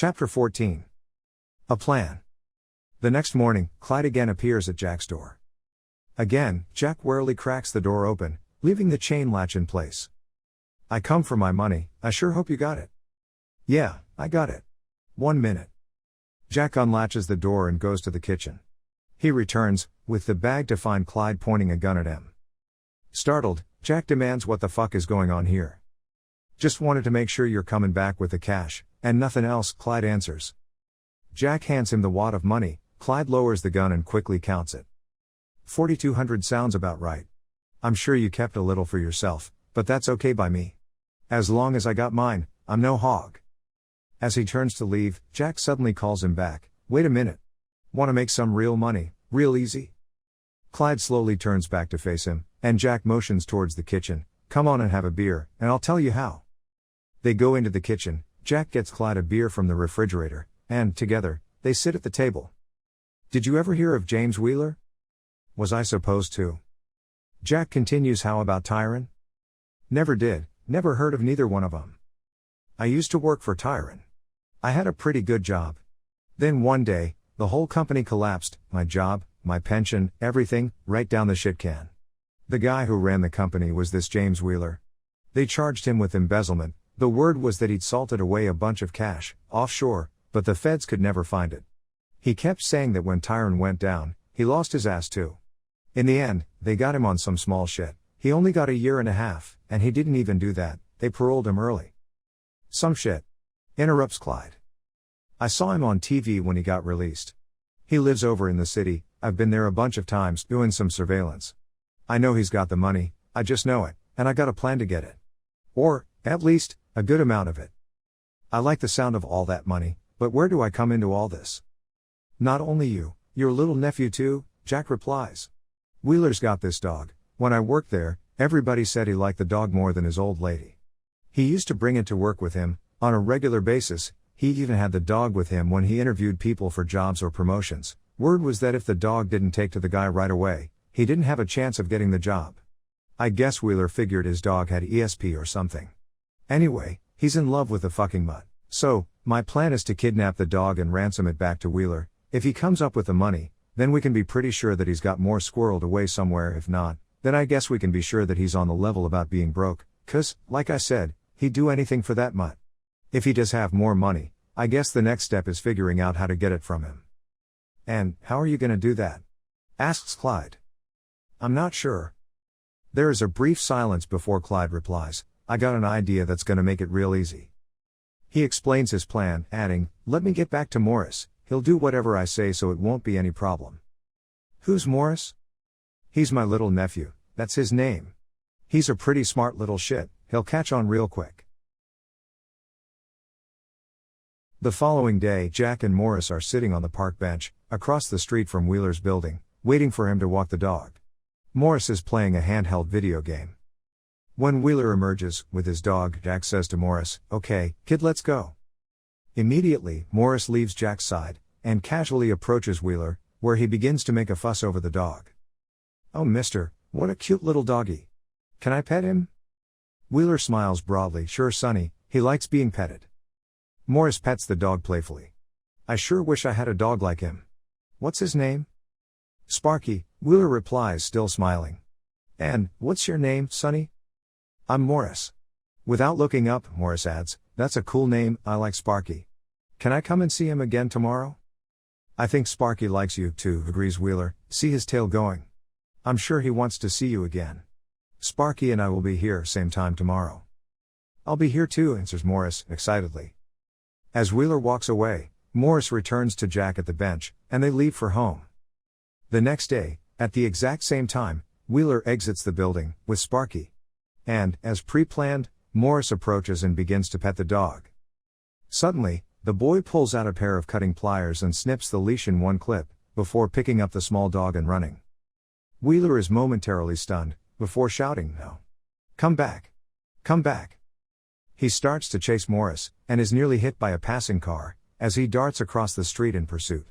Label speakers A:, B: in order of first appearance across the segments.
A: Chapter 14. A Plan. The next morning, Clyde again appears at Jack's door. Again, Jack warily cracks the door open, leaving the chain latch in place. "I come for my money, I sure hope you got it." "Yeah, I got it. 1 minute." Jack unlatches the door and goes to the kitchen. He returns, with the bag to find Clyde pointing a gun at him. Startled, Jack demands, "What the fuck is going on here?" "Just wanted to make sure you're coming back with the cash, and nothing else," Clyde answers. Jack hands him the wad of money. Clyde lowers the gun and quickly counts it. 4,200 sounds about right. "I'm sure you kept a little for yourself, but that's okay by me. As long as I got mine, I'm no hog." As he turns to leave, Jack suddenly calls him back. "Wait a minute. Want to make some real money, real easy?" Clyde slowly turns back to face him, and Jack motions towards the kitchen. "Come on and have a beer, and I'll tell you how." They go into the kitchen. Jack gets Clyde a beer from the refrigerator, and, together, they sit at the table. "Did you ever hear of James Wheeler?" "Was I supposed to?" Jack continues. "How about Tyron?" "Never did, never heard of neither one of 'em. I used to work for Tyron. I had a pretty good job. Then one day, the whole company collapsed, my job, my pension, everything, right down the shit can. The guy who ran the company was this James Wheeler. They charged him with embezzlement. The word was that he'd salted away a bunch of cash, offshore, but the feds could never find it. He kept saying that when Tyron went down, he lost his ass too. In the end, they got him on some small shit. He only got a year and a half, and he didn't even do that, they paroled him early." "Some shit," interrupts Clyde. "I saw him on TV when he got released. He lives over in the city. I've been there a bunch of times, doing some surveillance. I know he's got the money, I just know it, and I got a plan to get it. Or, at least, a good amount of it. I like the sound of all that money, but where do I come into all this?" "Not only you, your little nephew too," Jack replies. "Wheeler's got this dog. When I worked there, everybody said he liked the dog more than his old lady. He used to bring it to work with him, on a regular basis. He even had the dog with him when he interviewed people for jobs or promotions. Word was that if the dog didn't take to the guy right away, he didn't have a chance of getting the job. I guess Wheeler figured his dog had ESP or something. Anyway, he's in love with the fucking mutt. So, my plan is to kidnap the dog and ransom it back to Wheeler. If he comes up with the money, then we can be pretty sure that he's got more squirreled away somewhere. If not, then I guess we can be sure that he's on the level about being broke, 'cause, like I said, he'd do anything for that mutt. If he does have more money, I guess the next step is figuring out how to get it from him." "And, how are you gonna do that?" asks Clyde. "I'm not sure." There is a brief silence before Clyde replies, "I got an idea that's gonna make it real easy." He explains his plan, adding, "Let me get back to Morris, he'll do whatever I say so it won't be any problem." "Who's Morris?" "He's my little nephew, that's his name. He's a pretty smart little shit, he'll catch on real quick." The following day, Jack and Morris are sitting on the park bench, across the street from Wheeler's building, waiting for him to walk the dog. Morris is playing a handheld video game. When Wheeler emerges, with his dog, Jack says to Morris, "Okay, kid, let's go." Immediately, Morris leaves Jack's side, and casually approaches Wheeler, where he begins to make a fuss over the dog. "Oh mister, what a cute little doggy. Can I pet him?" Wheeler smiles broadly. "Sure sonny, he likes being petted." Morris pets the dog playfully. "I sure wish I had a dog like him. What's his name?" "Sparky," Wheeler replies, still smiling. "And, what's your name, sonny?" "I'm Morris." Without looking up, Morris adds, "That's a cool name, I like Sparky. Can I come and see him again tomorrow?" "I think Sparky likes you too," agrees Wheeler. "See his tail going. I'm sure he wants to see you again. Sparky and I will be here same time tomorrow." "I'll be here too," answers Morris, excitedly. As Wheeler walks away, Morris returns to Jack at the bench, and they leave for home. The next day, at the exact same time, Wheeler exits the building, with Sparky. And, as pre-planned, Morris approaches and begins to pet the dog. Suddenly, the boy pulls out a pair of cutting pliers and snips the leash in one clip, before picking up the small dog and running. Wheeler is momentarily stunned, before shouting, "No! Come back! Come back!" He starts to chase Morris, and is nearly hit by a passing car, as he darts across the street in pursuit.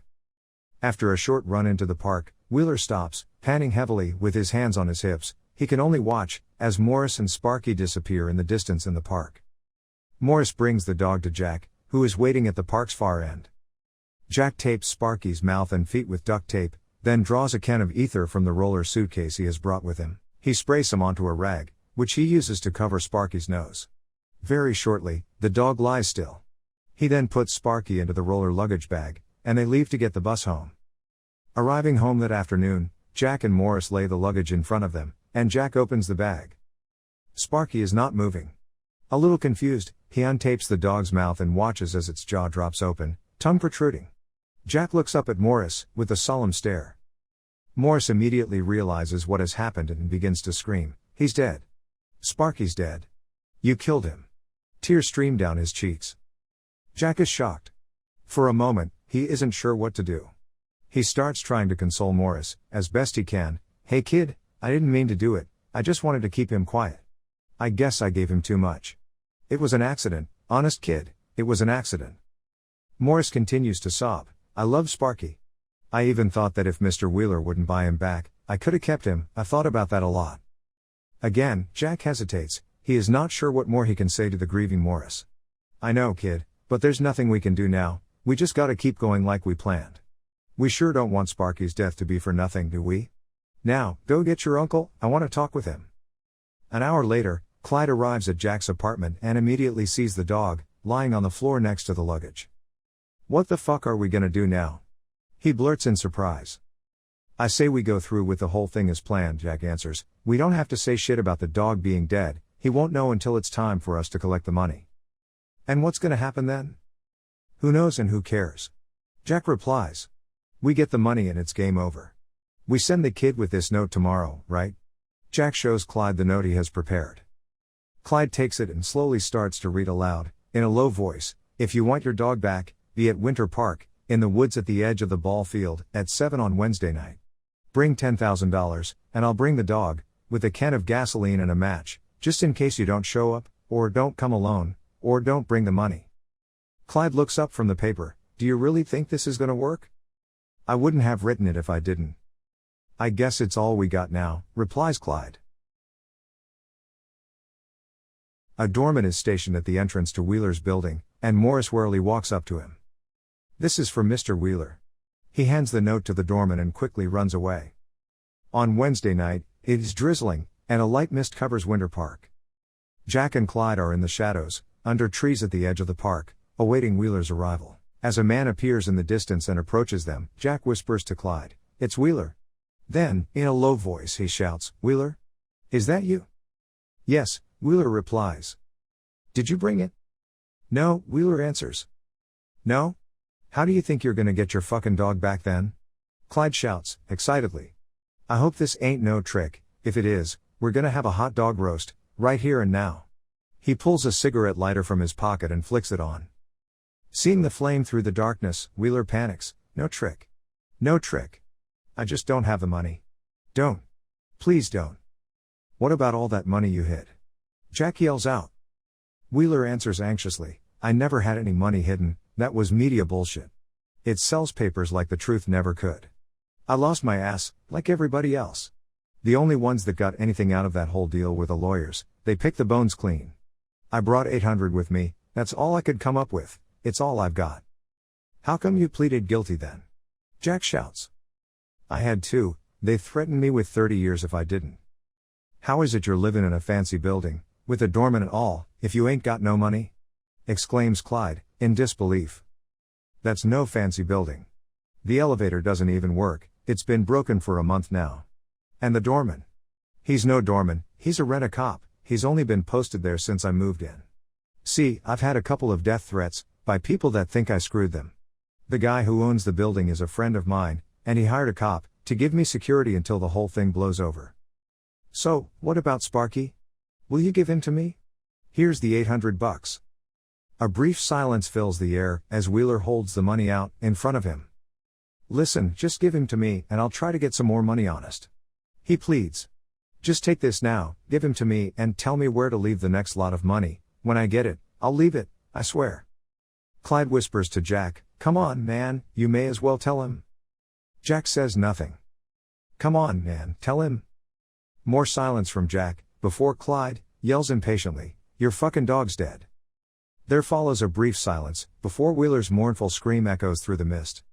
A: After a short run into the park, Wheeler stops, panting heavily, with his hands on his hips. He can only watch, as Morris and Sparky disappear in the distance in the park. Morris brings the dog to Jack, who is waiting at the park's far end. Jack tapes Sparky's mouth and feet with duct tape, then draws a can of ether from the roller suitcase he has brought with him. He sprays some onto a rag, which he uses to cover Sparky's nose. Very shortly, the dog lies still. He then puts Sparky into the roller luggage bag, and they leave to get the bus home. Arriving home that afternoon, Jack and Morris lay the luggage in front of them, and Jack opens the bag. Sparky is not moving. A little confused, he untapes the dog's mouth and watches as its jaw drops open, tongue protruding. Jack looks up at Morris, with a solemn stare. Morris immediately realizes what has happened and begins to scream, "He's dead! Sparky's dead! You killed him!" Tears stream down his cheeks. Jack is shocked. For a moment, he isn't sure what to do. He starts trying to console Morris, as best he can. "Hey kid, I didn't mean to do it, I just wanted to keep him quiet. I guess I gave him too much. It was an accident, honest kid, it was an accident." Morris continues to sob, "I love Sparky. I even thought that if Mr. Wheeler wouldn't buy him back, I could have kept him, I thought about that a lot." Again, Jack hesitates, he is not sure what more he can say to the grieving Morris. "I know kid, but there's nothing we can do now, we just gotta keep going like we planned. We sure don't want Sparky's death to be for nothing, do we? Now, go get your uncle, I want to talk with him." An hour later, Clyde arrives at Jack's apartment and immediately sees the dog, lying on the floor next to the luggage. "What the fuck are we gonna do now?" he blurts in surprise. "I say we go through with the whole thing as planned," Jack answers. "We don't have to say shit about the dog being dead, he won't know until it's time for us to collect the money." "And what's gonna happen then?" "Who knows and who cares?" Jack replies. "We get the money and it's game over. We send the kid with this note tomorrow, right?" Jack shows Clyde the note he has prepared. Clyde takes it and slowly starts to read aloud, in a low voice, "If you want your dog back, be at Winter Park, in the woods at the edge of the ball field, at 7 on Wednesday night. Bring $10,000, and I'll bring the dog, with a can of gasoline and a match, just in case you don't show up, or don't come alone, or don't bring the money." Clyde looks up from the paper. "Do you really think this is gonna work?" "I wouldn't have written it if I didn't." "I guess it's all we got now," replies Clyde. A doorman is stationed at the entrance to Wheeler's building, and Morris warily walks up to him. "This is for Mr. Wheeler." He hands the note to the doorman and quickly runs away. On Wednesday night, it is drizzling, and a light mist covers Winter Park. Jack and Clyde are in the shadows, under trees at the edge of the park, awaiting Wheeler's arrival. As a man appears in the distance and approaches them, Jack whispers to Clyde, "It's Wheeler." Then, in a low voice he shouts, "Wheeler? Is that you?" "Yes," Wheeler replies. "Did you bring it?" "No," Wheeler answers. "No? How do you think you're gonna get your fucking dog back then?" Clyde shouts, excitedly. "I hope this ain't no trick, if it is, we're gonna have a hot dog roast, right here and now." He pulls a cigarette lighter from his pocket and flicks it on. Seeing the flame through the darkness, Wheeler panics, "No trick. No trick. I just don't have the money. Don't. Please don't." "What about all that money you hid?" Jack yells out. Wheeler answers anxiously, "I never had any money hidden, that was media bullshit. It sells papers like the truth never could. I lost my ass, like everybody else. The only ones that got anything out of that whole deal were the lawyers, they picked the bones clean. I brought 800 with me, that's all I could come up with, it's all I've got." "How come you pleaded guilty then?" Jack shouts. "I had to, they threatened me with 30 years if I didn't." "How is it you're living in a fancy building, with a doorman and all, if you ain't got no money?" exclaims Clyde, in disbelief. "That's no fancy building. The elevator doesn't even work, it's been broken for a month now. And the doorman? He's no doorman, he's a rent-a-cop, he's only been posted there since I moved in. See, I've had a couple of death threats, by people that think I screwed them. The guy who owns the building is a friend of mine, and he hired a cop, to give me security until the whole thing blows over. So, what about Sparky? Will you give him to me? Here's the $800. A brief silence fills the air, as Wheeler holds the money out, in front of him. "Listen, just give him to me, and I'll try to get some more money honest," he pleads. "Just take this now, give him to me, and tell me where to leave the next lot of money. When I get it, I'll leave it, I swear." Clyde whispers to Jack, "Come on, man, you may as well tell him." Jack says nothing. "Come on, man, tell him." More silence from Jack, before Clyde yells impatiently, "Your fucking dog's dead." There follows a brief silence, before Wheeler's mournful scream echoes through the mist.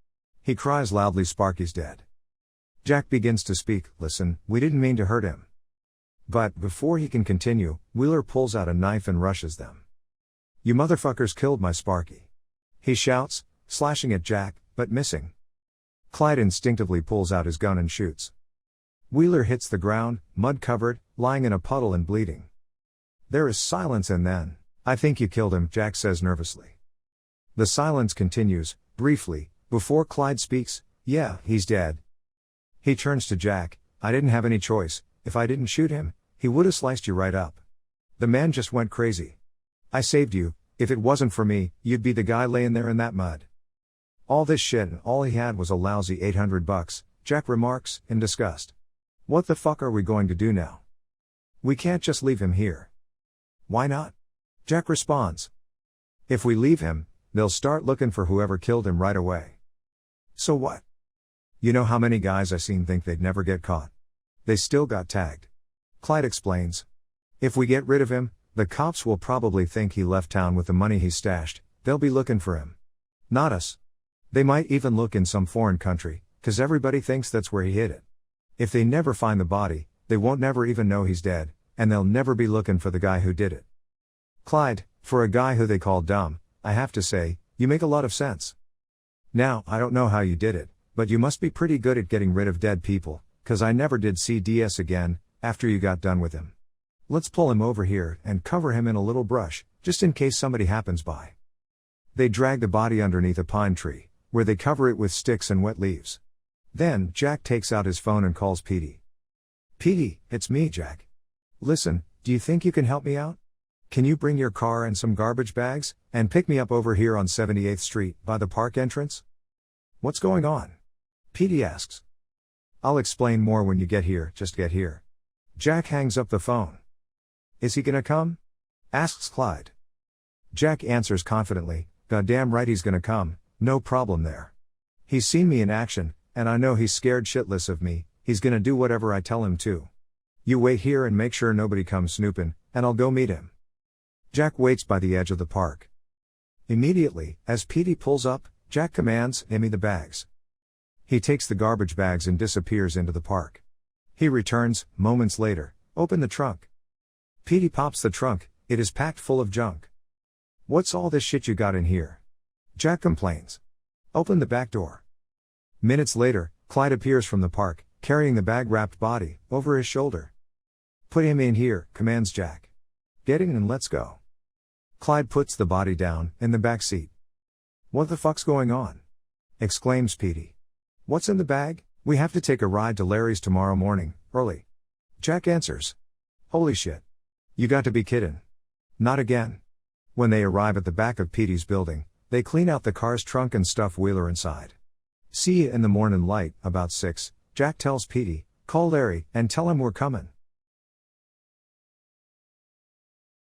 A: He cries loudly, "Sparky's dead." Jack begins to speak, "Listen, we didn't mean to hurt him." But, before he can continue, Wheeler pulls out a knife and rushes them. "You motherfuckers killed my Sparky," he shouts, slashing at Jack, but missing. Clyde instinctively pulls out his gun and shoots. Wheeler hits the ground, mud-covered, lying in a puddle and bleeding. There is silence and then, "I think you killed him," Jack says nervously. The silence continues, briefly, before Clyde speaks, "Yeah, he's dead." He turns to Jack, "I didn't have any choice. If I didn't shoot him, he would've sliced you right up. The man just went crazy. I saved you. If it wasn't for me, you'd be the guy laying there in that mud." "All this shit and all he had was a lousy $800, Jack remarks, in disgust. "What the fuck are we going to do now? We can't just leave him here." "Why not?" Jack responds. "If we leave him, they'll start looking for whoever killed him right away." "So what?" "You know how many guys I seen think they'd never get caught? They still got tagged." Clyde explains. "If we get rid of him, the cops will probably think he left town with the money he stashed. They'll be looking for him. Not us. They might even look in some foreign country, 'cause everybody thinks that's where he hid it. If they never find the body, they won't never even know he's dead, and they'll never be looking for the guy who did it." "Clyde, for a guy who they call dumb, I have to say, you make a lot of sense. Now, I don't know how you did it, but you must be pretty good at getting rid of dead people, 'cause I never did see DS again, after you got done with him. Let's pull him over here, and cover him in a little brush, just in case somebody happens by." They drag the body underneath a pine tree, where they cover it with sticks and wet leaves. Then, Jack takes out his phone and calls Petey. "Petey, it's me, Jack. Listen, do you think you can help me out? Can you bring your car and some garbage bags, and pick me up over here on 78th Street, by the park entrance?" "What's going on?" Petey asks. "I'll explain more when you get here, just get here." Jack hangs up the phone. "Is he gonna come?" asks Clyde. Jack answers confidently, "Goddamn right he's gonna come, no problem there. He's seen me in action, and I know he's scared shitless of me, he's gonna do whatever I tell him to. You wait here and make sure nobody comes snooping, and I'll go meet him." Jack waits by the edge of the park. Immediately, as Petey pulls up, Jack commands, "Hand me the bags." He takes the garbage bags and disappears into the park. He returns, moments later, "Open the trunk." Petey pops the trunk, it is packed full of junk. "What's all this shit you got in here?" Jack complains. "Open the back door." Minutes later, Clyde appears from the park, carrying the bag-wrapped body, over his shoulder. "Put him in here," commands Jack. "Get in and let's go." Clyde puts the body down, in the back seat. "What the fuck's going on?" exclaims Petey. "What's in the bag?" "We have to take a ride to Larry's tomorrow morning, early." Jack answers. "Holy shit. You got to be kidding. Not again." When they arrive at the back of Petey's building, they clean out the car's trunk and stuff Wheeler inside. "See ya in the morning light," about 6, Jack tells Petey, "Call Larry, and tell him we're coming."